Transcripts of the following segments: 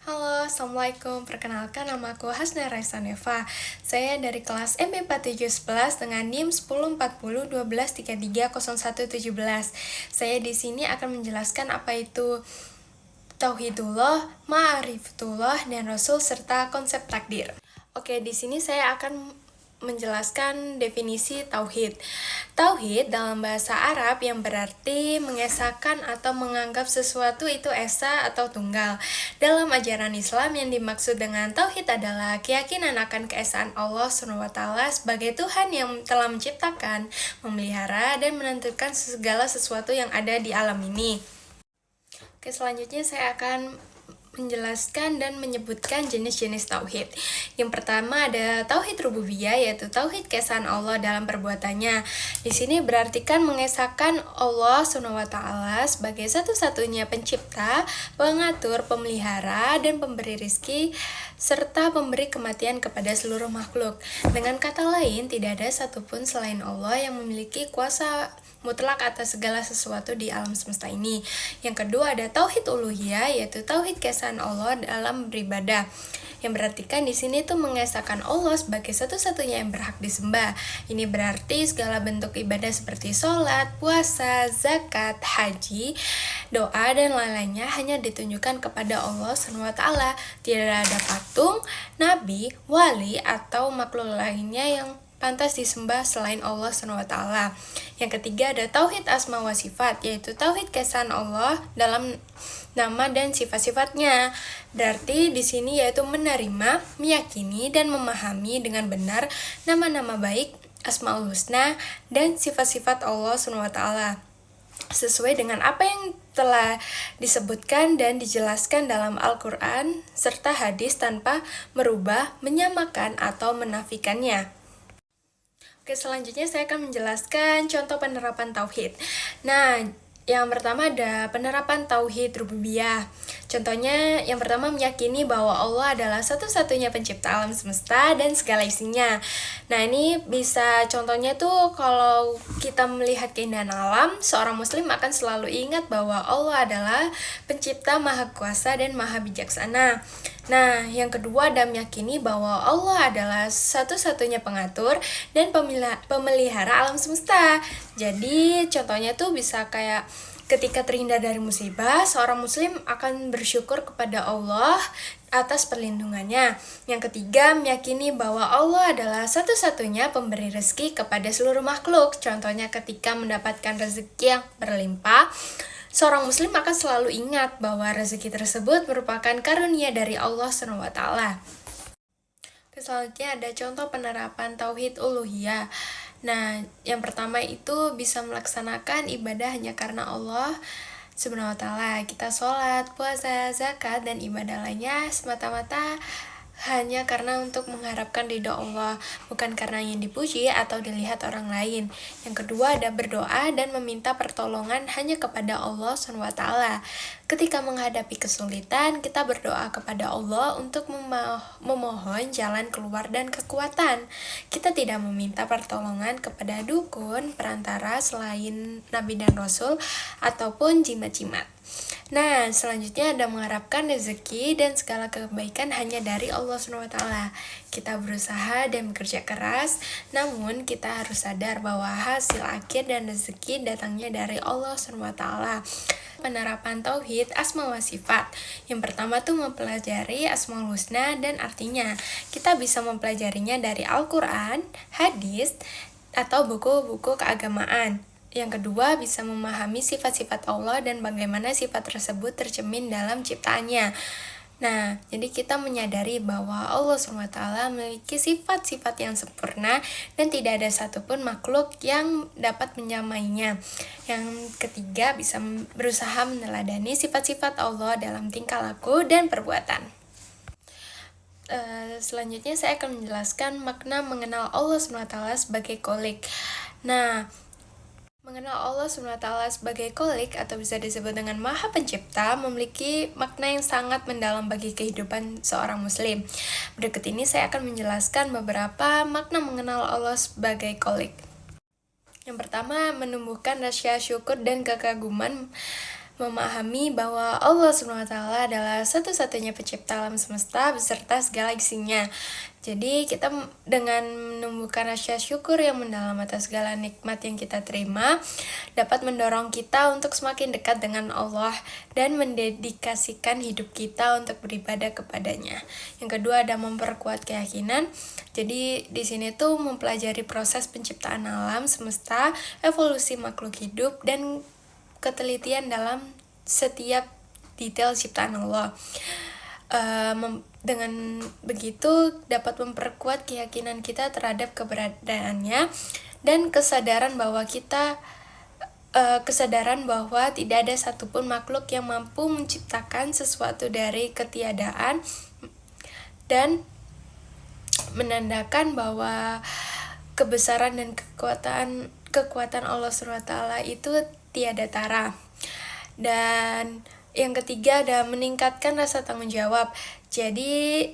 Halo, Assalamualaikum. Perkenalkan, nama aku Hasna Raisa Neva. Saya dari kelas MP4711 dengan NIM 104012330117. Saya di sini akan menjelaskan apa itu Tauhidullah, Ma'rifatullah, dan Rasul, serta konsep takdir. Oke, di sini saya akan menjelaskan definisi tauhid. Tauhid dalam bahasa Arab yang berarti mengesahkan atau menganggap sesuatu itu esa atau tunggal. Dalam ajaran Islam yang dimaksud dengan tauhid adalah keyakinan akan keesaan Allah SWT sebagai Tuhan yang telah menciptakan, memelihara, dan menentukan segala sesuatu yang ada di alam ini. Oke, selanjutnya saya akan menjelaskan dan menyebutkan jenis-jenis tauhid. Yang pertama ada tauhid rububiyah, yaitu tauhid keesaan Allah dalam perbuatannya. Di sini berartikan mengesahkan Allah SWT sebagai satu-satunya pencipta, pengatur, pemelihara, dan pemberi rizki, serta pemberi kematian kepada seluruh makhluk. Dengan kata lain, tidak ada satupun selain Allah yang memiliki kuasa mutlak atas segala sesuatu di alam semesta ini. Yang kedua ada tauhid uluhiyah, yaitu tauhid keesaan Allah dalam beribadah. Yang berartikan di sini tuh mengesahkan Allah sebagai satu-satunya yang berhak disembah. Ini berarti segala bentuk ibadah seperti sholat, puasa, zakat, haji, doa, dan lain-lainnya hanya ditunjukkan kepada Allah SWT. Tidak ada patung, nabi, wali, atau makhluk lainnya yang pantas disembah selain Allah SWT. Yang ketiga ada tauhid asma wa sifat, yaitu tauhid keesaan Allah dalam nama dan sifat-sifatnya. Berarti di sini yaitu menerima, meyakini, dan memahami dengan benar nama-nama baik, asmaul husna, dan sifat-sifat Allah SWT sesuai dengan apa yang telah disebutkan dan dijelaskan dalam Al-Quran serta hadis tanpa merubah, menyamakan, atau menafikannya. Oke, selanjutnya saya akan menjelaskan contoh penerapan tauhid. Nah, yang pertama ada penerapan tauhid rububiyah. Contohnya, yang pertama meyakini bahwa Allah adalah satu-satunya pencipta alam semesta dan segala isinya. Nah, ini bisa contohnya tuh kalau kita melihat keindahan alam, seorang muslim akan selalu ingat bahwa Allah adalah pencipta maha kuasa dan maha bijaksana. Nah, yang kedua ada meyakini bahwa Allah adalah satu-satunya pengatur dan pemelihara alam semesta. Jadi, contohnya tuh bisa kayak ketika terhindar dari musibah, seorang muslim akan bersyukur kepada Allah atas perlindungannya. Yang ketiga, meyakini bahwa Allah adalah satu-satunya pemberi rezeki kepada seluruh makhluk. Contohnya ketika mendapatkan rezeki yang berlimpah, seorang muslim akan selalu ingat bahwa rezeki tersebut merupakan karunia dari Allah SWT. Selanjutnya ada contoh penerapan tauhid uluhiyah. Nah, yang pertama itu bisa melaksanakan ibadah hanya karena Allah Subhanahu wa ta'ala. Kita sholat, puasa, zakat, dan ibadah lainnya semata-mata hanya karena untuk mengharapkan ridho Allah, bukan karena ingin dipuji atau dilihat orang lain. Yang kedua ada berdoa dan meminta pertolongan hanya kepada Allah SWT. Ketika menghadapi kesulitan, kita berdoa kepada Allah untuk memohon jalan keluar dan kekuatan. Kita tidak meminta pertolongan kepada dukun, perantara selain Nabi dan Rasul, ataupun jimat-jimat. Nah, selanjutnya ada mengharapkan rezeki dan segala kebaikan hanya dari Allah SWT. Kita berusaha dan bekerja keras, namun kita harus sadar bahwa hasil akhir dan rezeki datangnya dari Allah SWT. Penerapan tauhid asma wa sifat. Yang pertama tuh mempelajari asmaul husna dan artinya. Kita bisa mempelajarinya dari Al-Quran, hadis, atau buku-buku keagamaan. Yang kedua, bisa memahami sifat-sifat Allah dan bagaimana sifat tersebut tercermin dalam ciptaannya. Nah, jadi kita menyadari bahwa Allah SWT memiliki sifat-sifat yang sempurna dan tidak ada satupun makhluk yang dapat menyamainya. Yang ketiga, bisa berusaha meneladani sifat-sifat Allah dalam tingkah laku dan perbuatan. Selanjutnya saya akan menjelaskan makna mengenal Allah SWT sebagai Kholik. Nah, mengenal Allah SWT sebagai Kholik atau bisa disebut dengan Maha Pencipta memiliki makna yang sangat mendalam bagi kehidupan seorang muslim. Berikut ini saya akan menjelaskan beberapa makna mengenal Allah sebagai Kholik. Yang pertama, menumbuhkan rasa syukur dan kekaguman memahami bahwa Allah SWT adalah satu-satunya pencipta alam semesta beserta segala isinya. Jadi kita dengan menumbuhkan rasa syukur yang mendalam atas segala nikmat yang kita terima dapat mendorong kita untuk semakin dekat dengan Allah dan mendedikasikan hidup kita untuk beribadah kepadanya. Yang kedua ada memperkuat keyakinan. Jadi di sini tuh mempelajari proses penciptaan alam semesta, evolusi makhluk hidup, dan ketelitian dalam setiap detail ciptaan Allah. Dengan begitu dapat memperkuat keyakinan kita terhadap keberadaannya dan kesadaran bahwa tidak ada satupun makhluk yang mampu menciptakan sesuatu dari ketiadaan, dan menandakan bahwa kebesaran dan kekuatan Allah SWT itu tiada tara. Dan yang ketiga ada meningkatkan rasa tanggung jawab. Jadi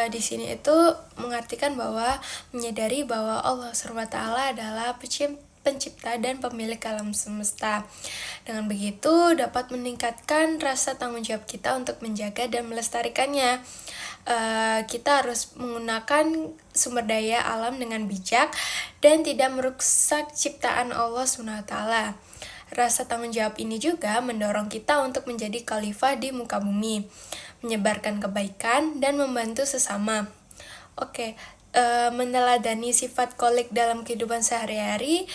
di sini itu mengartikan bahwa menyadari bahwa Allah SWT adalah pencipta dan pemilik alam semesta. Dengan begitu dapat meningkatkan rasa tanggung jawab kita untuk menjaga dan melestarikannya. Kita harus menggunakan sumber daya alam dengan bijak dan tidak merusak ciptaan Allah SWT. Rasa tanggung jawab ini juga mendorong kita untuk menjadi khalifah di muka bumi, menyebarkan kebaikan dan membantu sesama. Meneladani sifat kholik dalam kehidupan sehari-hari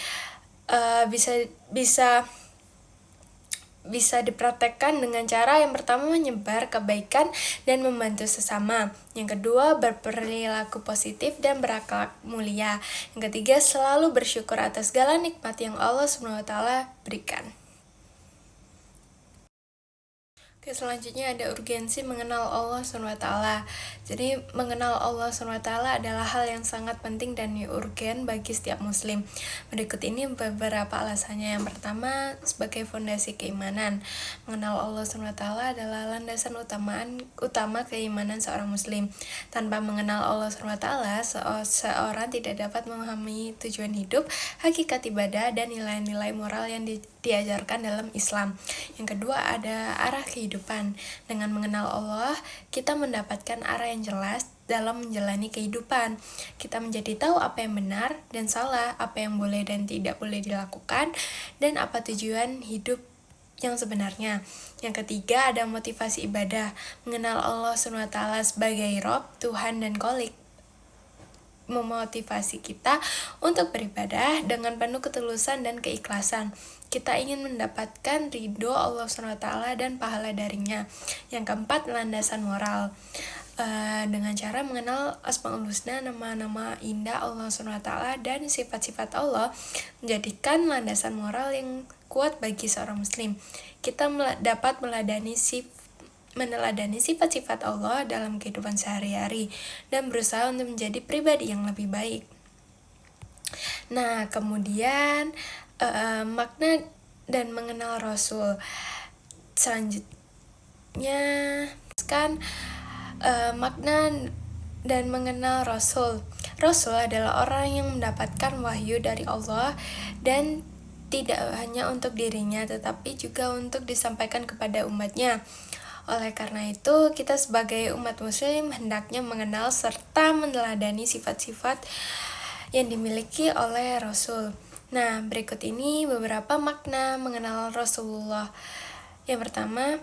bisa dipraktekkan dengan cara yang pertama menyebar kebaikan dan membantu sesama. Yang kedua berperilaku positif dan berakhlak mulia. Yang ketiga selalu bersyukur atas segala nikmat yang Allah SWT berikan. Selanjutnya ada urgensi mengenal Allah SWT. Jadi mengenal Allah SWT adalah hal yang sangat penting dan urgen bagi setiap muslim. Berikut ini beberapa alasannya. Yang pertama, sebagai fondasi keimanan. Mengenal Allah SWT adalah landasan utama keimanan seorang muslim. Tanpa mengenal Allah SWT, seorang tidak dapat memahami tujuan hidup, hakikat ibadah, dan nilai-nilai moral yang diajarkan dalam Islam. Yang kedua ada arah kehidupan. Dengan mengenal Allah, kita mendapatkan arah yang jelas dalam menjalani kehidupan. Kita menjadi tahu apa yang benar dan salah, apa yang boleh dan tidak boleh dilakukan, dan apa tujuan hidup yang sebenarnya. Yang ketiga ada motivasi ibadah. Mengenal Allah SWT sebagai Rob, Tuhan dan Kholik memotivasi kita untuk beribadah dengan penuh ketulusan dan keikhlasan. Kita ingin mendapatkan ridho Allah SWT dan pahala darinya. Yang keempat, landasan moral. Dengan cara mengenal Asmaul Husna, nama-nama indah Allah SWT dan sifat-sifat Allah, menjadikan landasan moral yang kuat bagi seorang muslim. Kita dapat meneladani sifat-sifat Allah dalam kehidupan sehari-hari dan berusaha untuk menjadi pribadi yang lebih baik. Nah, kemudian makna dan mengenal Rasul. Selanjutnya makna dan mengenal Rasul. Rasul adalah orang yang mendapatkan wahyu dari Allah dan tidak hanya untuk dirinya tetapi juga untuk disampaikan kepada umatnya. Oleh karena itu, kita sebagai umat muslim hendaknya mengenal serta meneladani sifat-sifat yang dimiliki oleh Rasul. Nah, berikut ini beberapa makna mengenal Rasulullah. Yang pertama,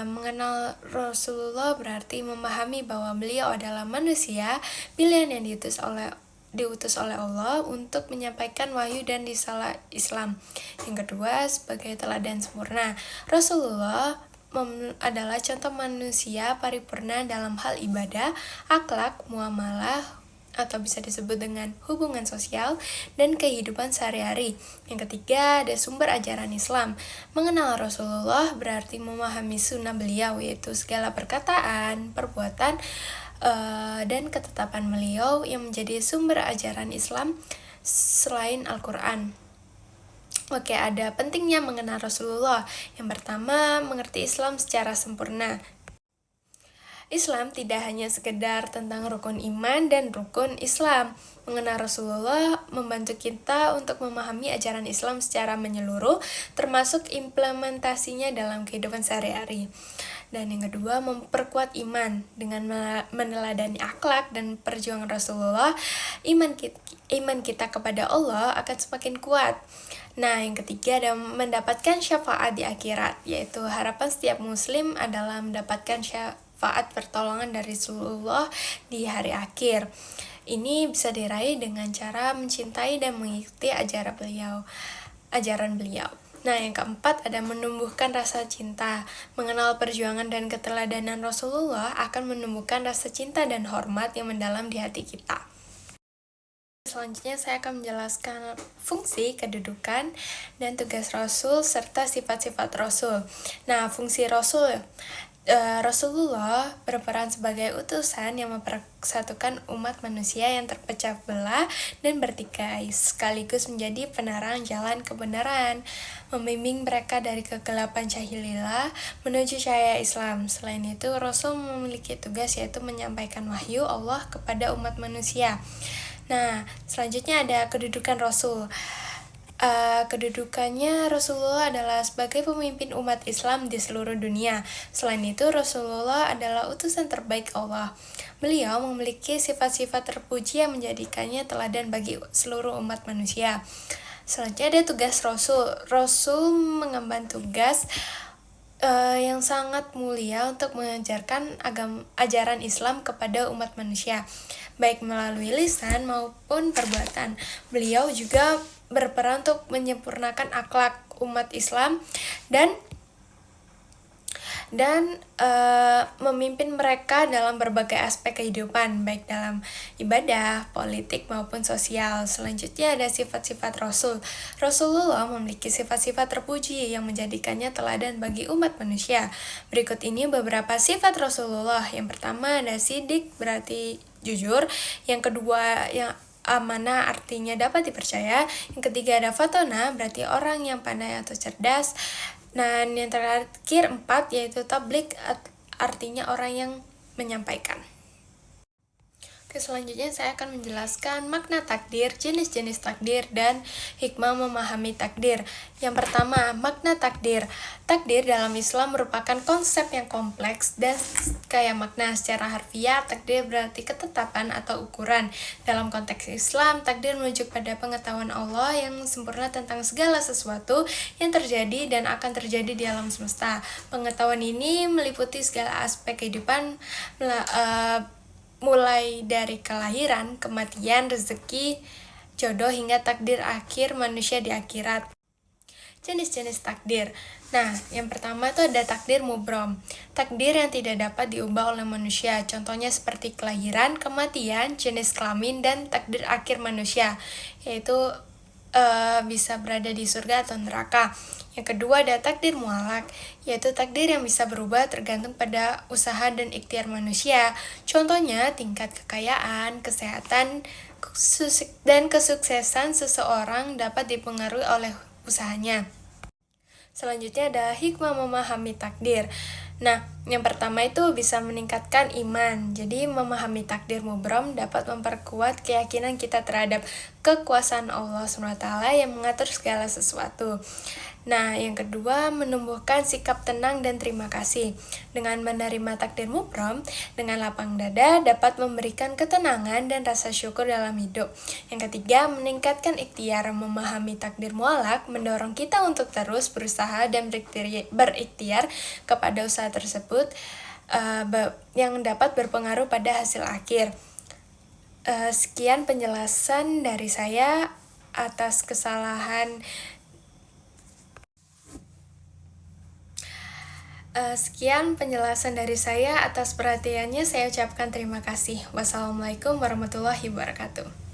mengenal Rasulullah berarti memahami bahwa beliau adalah manusia, pilihan yang diutus oleh Allah untuk menyampaikan wahyu dan risalah Islam. Yang kedua, sebagai teladan sempurna. Rasulullah adalah contoh manusia paripurna dalam hal ibadah, akhlak, muamalah, atau bisa disebut dengan hubungan sosial dan kehidupan sehari-hari. Yang ketiga, ada sumber ajaran Islam. Mengenal Rasulullah berarti memahami sunnah beliau, yaitu segala perkataan, perbuatan, dan ketetapan beliau yang menjadi sumber ajaran Islam selain Al-Quran. Ada pentingnya mengenal Rasulullah. Yang pertama, mengerti Islam secara sempurna. Islam tidak hanya sekedar tentang rukun iman dan rukun Islam. Mengenal Rasulullah membantu kita untuk memahami ajaran Islam secara menyeluruh, termasuk implementasinya dalam kehidupan sehari-hari. Dan yang kedua, memperkuat iman. Dengan meneladani akhlak dan perjuangan Rasulullah, iman kita kepada Allah akan semakin kuat. Nah, yang ketiga ada mendapatkan syafaat di akhirat, yaitu harapan setiap muslim adalah mendapatkan syafaat pertolongan dari Rasulullah di hari akhir. Ini bisa diraih dengan cara mencintai dan mengikuti ajaran beliau. Nah, yang keempat ada menumbuhkan rasa cinta. Mengenal perjuangan dan keteladanan Rasulullah akan menumbuhkan rasa cinta dan hormat yang mendalam di hati kita. Selanjutnya saya akan menjelaskan fungsi, kedudukan, dan tugas Rasul serta sifat-sifat Rasul. Nah, fungsi Rasulullah berperan sebagai utusan yang mempersatukan umat manusia yang terpecah belah dan bertikai, sekaligus menjadi penerang jalan kebenaran, membimbing mereka dari kegelapan jahiliyah menuju cahaya Islam. Selain itu, Rasul memiliki tugas yaitu menyampaikan wahyu Allah kepada umat manusia. Nah, selanjutnya ada kedudukan Rasul. Kedudukannya Rasulullah adalah sebagai pemimpin umat Islam di seluruh dunia. Selain itu, Rasulullah adalah utusan terbaik Allah. Beliau memiliki sifat-sifat terpuji yang menjadikannya teladan bagi seluruh umat manusia. Selanjutnya ada tugas Rasul. Rasul mengemban tugas yang sangat mulia untuk mengajarkan ajaran Islam kepada umat manusia, baik melalui lisan maupun perbuatan. Beliau juga berperan untuk menyempurnakan akhlak umat Islam dan memimpin mereka dalam berbagai aspek kehidupan, baik dalam ibadah, politik, maupun sosial. Selanjutnya ada sifat-sifat Rasul. Rasulullah memiliki sifat-sifat terpuji yang menjadikannya teladan bagi umat manusia. Berikut ini beberapa sifat Rasulullah. Yang pertama ada sidik, berarti jujur. Yang kedua, yang amanah artinya dapat dipercaya. Yang ketiga ada fatona, berarti orang yang pandai atau cerdas. Dan yang terakhir 4 yaitu tablik, artinya orang yang menyampaikan. Oke, selanjutnya saya akan menjelaskan makna takdir, jenis-jenis takdir, dan hikmah memahami takdir. Yang pertama, makna takdir. Takdir dalam Islam merupakan konsep yang kompleks dan kaya makna. Secara harfiah, takdir berarti ketetapan atau ukuran. Dalam konteks Islam, takdir merujuk pada pengetahuan Allah yang sempurna tentang segala sesuatu yang terjadi dan akan terjadi di alam semesta. Pengetahuan ini meliputi segala aspek kehidupan, mulai dari kelahiran, kematian, rezeki, jodoh, hingga takdir akhir manusia di akhirat. Jenis-jenis takdir. Nah, yang pertama itu ada takdir mubrom. Takdir yang tidak dapat diubah oleh manusia. Contohnya seperti kelahiran, kematian, jenis kelamin, dan takdir akhir manusia, yaitu bisa berada di surga atau neraka. Yang kedua ada takdir mualak, yaitu takdir yang bisa berubah tergantung pada usaha dan ikhtiar manusia. Contohnya tingkat kekayaan, kesehatan, dan kesuksesan seseorang dapat dipengaruhi oleh usahanya. Selanjutnya ada hikmah memahami takdir. Nah, yang pertama itu bisa meningkatkan iman. Jadi memahami takdir mubrom dapat memperkuat keyakinan kita terhadap kekuasaan Allah SWT yang mengatur segala sesuatu. Nah, yang kedua, menumbuhkan sikap tenang dan terima kasih. Dengan menerima takdir mubrom, dengan lapang dada dapat memberikan ketenangan dan rasa syukur dalam hidup. Yang ketiga, meningkatkan ikhtiar. Memahami takdir mualak mendorong kita untuk terus berusaha dan berikhtiar kepada usaha tersebut yang dapat berpengaruh pada hasil akhir. Sekian penjelasan dari saya atas perhatiannya. Saya ucapkan terima kasih. Wassalamualaikum warahmatullahi wabarakatuh.